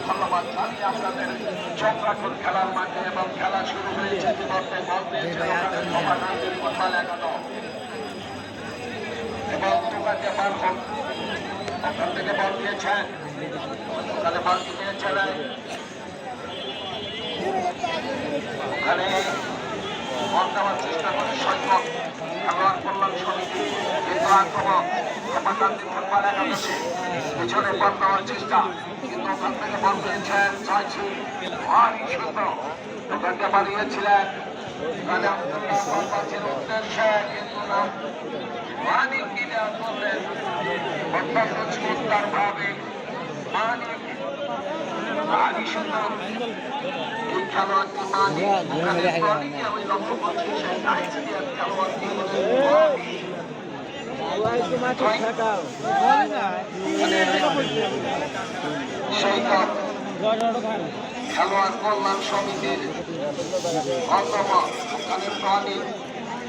ধন্যবাদ জানিয়ে আপনাদের চক্রাকুর খেলার মাঠে এবং খেলা শুরু হয়েছে এবং দোকানকে মারফত ওখান থেকে বল দিয়েছেন ওখানে বল দিয়েছিলেন ওখানে বল দেওয়ার চেষ্টা করে সৈকত খেলোয়াড় কল্যাণ সমিতি কিন্তু আক্রমণ হেমাকান্তি ফুটবল একাদশে পিছনে বল দেওয়ার চেষ্টা কিন্তু ওখান থেকে বল দিয়েছেন চাইছি ভারী সুন্দর ওখানকে বাড়িয়েছিলেন ওখানে আব্দুল্লাহ বল পাচ্ছেন উদ্দেশ্যে কিন্তু না মানিক ক্লিয়ার করলেন অত্যন্ত চমৎকার ভাবে মানিক ভারী সুন্দর এই খেলোয়াড়টি মানিক ওখানে টনিকে আমি লক্ষ্য করছি সেই নাইজেরিয়ান খেলোয়াড়টি খেলোয়াড় কল্যাণ সমিতির অন্তর্গত ওখানে টনিক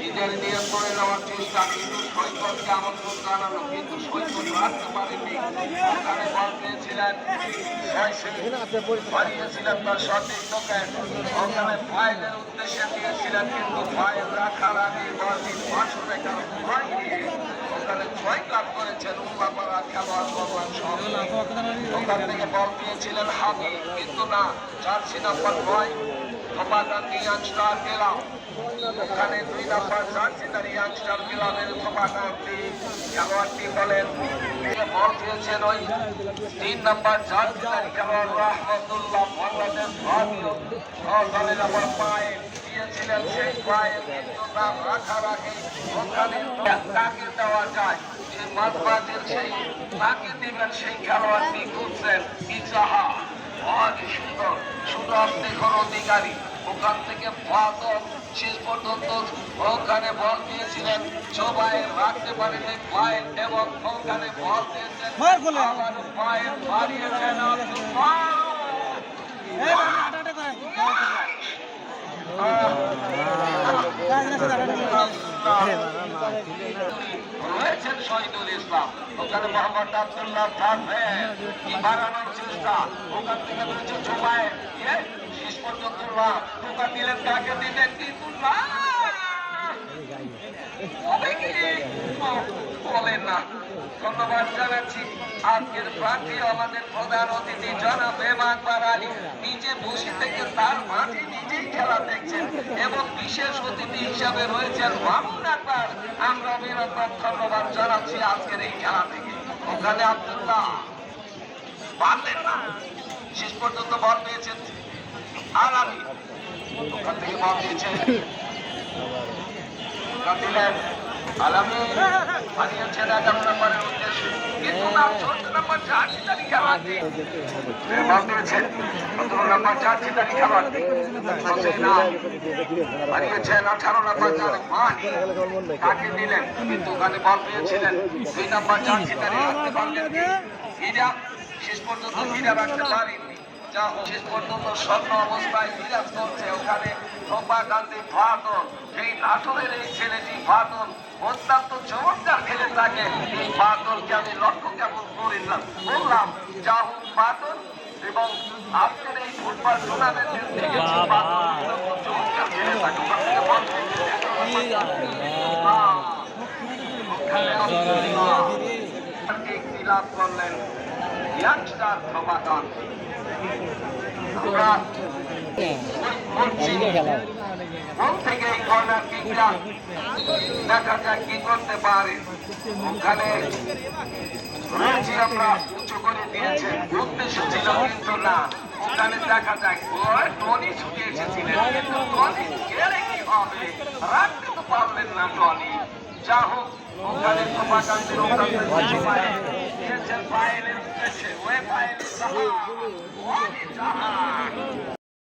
নিজের নিয়ন্ত্রণে নেওয়ার চেষ্টা কিন্তু সৈকতকে আমন্ত্রণ জানানো কিন্তু সৈকত রাখতে পারেননি ওখানে বল পেয়েছিলেন হারিয়েছিলেন তার সঠিক টোকেন ওখানে ফাইলের উদ্দেশ্যে দিয়েছিলেন কিন্তু ফাইল রাখার আগে বলটি আসলে কারণ ভয় নিয়ে ওখানে জয় লাভ করেছেন উল্লাপাড়া খেলোয়াড় কল্যাণ সমিতি ওখান থেকে বল পেয়েছিলেন হাবিব কিন্তু না জার্সি নাম্বার 9 থোপাকান্দি ইয়াংস্টার গেলাম ওখানে 2 নম্বর জার্সিদার ইয়াংস্টার গেলামের থোপাকান্দি খেলোয়াড়টি বলেন বল পেয়েছেন ওই 3 নম্বর জার্সিদার খেলোয়াড় রহমতুল্লাহ বাংলাদেশ ভারতীয় দলের আবার পায়ে দিয়েছিলেন সেই পায়ে কিন্তু নাম রাখার আগে ওখানে তাকে দেওয়া যায় যে মাঝবাজের সেই তাকে দেবেন সেই খেলোয়াড়টি খুঁজছেন ইজাহা অনেক সুন্দর সুন্দর দেখুন অধিকারী ওখান থেকে শেষ পর্যন্ত ওখানে বল দিয়েছিলেন সবাই রাখতে পারেনি ফাইল এবং ওখানে বল দিয়েছেন আবার ফাইল মারিয়েছেন রয়েছেন শহীদুল ইসলাম ওখানে মোহাম্মদ আব্দুল্লাহ বাড়ানোর চেষ্টা ওখান থেকে রয়েছে জুবাই শেষ পর্যন্ত টোকা দিলেন কাকে দিলেন কিন্তু বলেন না ধন্যবাদ জানাচ্ছি আজকের প্রার্থী আমাদের প্রধান অতিথি জনাব আকবর আলী নিজে বসে থেকে তার মাঠে নিজেই খেলা দেখছেন এবং বিশেষ অতিথি হিসাবে রয়েছেন মামুন আকবর আমরা বিরাট ধন্যবাদ জানাচ্ছি আজকের এই খেলা থেকে ওখানে আব্দুল্লাহ পারলেন না শেষ পর্যন্ত বল পেয়েছেন আর আমি ওখান থেকে বল দিয়েছেন দিলেন আলামী হারিয়েছেন 11 নম্বরের উদ্দেশ্যে কিন্তু না 14 নম্বর জার্সিদারি খেলোয়াড়টি বল দিয়েছেন 15 নম্বর জার্সিদারি খেলোয়াড়টি হারিয়েছেন 18 নম্বর মানি তাকে দিলেন কিন্তু ওখানে বল পেয়েছিলেন 2 নম্বর জার্সিদারি রাখতে পারলেন হিরা শেষ পর্যন্ত হিরা রাখতে পারেননি যা শেষ পর্যন্ত স্বর্ণ অবস্থায় বিরাজ করছে ওখানে থোপাকান্দি বাদল এই নাটোরের এই ছেলেটি বাদল অত্যন্ত চমৎকার খেলে থাকে এই বাদলকে আমি লক্ষ্য কেমন বললাম যা হোক বাদল এবং আজকের এই ফুটবল টুর্নামেন্টের থেকে চমৎকার খেলে থাকে লাভ করলেন ইয়াংস্টার থোপাকান্দি দেখা যাক কি করতে পারে ওখানে রয়েছি আমরা উঁচু করে দিয়েছেন উদ্দেশ্য ছিল কিন্তু না ওখানে দেখা যাক টনি ছুটে এসেছিলেন কিন্তু টনি গেলে কি হবে রাখতে তো পারলেন না টনি যা হোক ওখানে থোপাকান্দির দিয়েছেন ফাইলের উদ্দেশ্যে ওই ফাইলের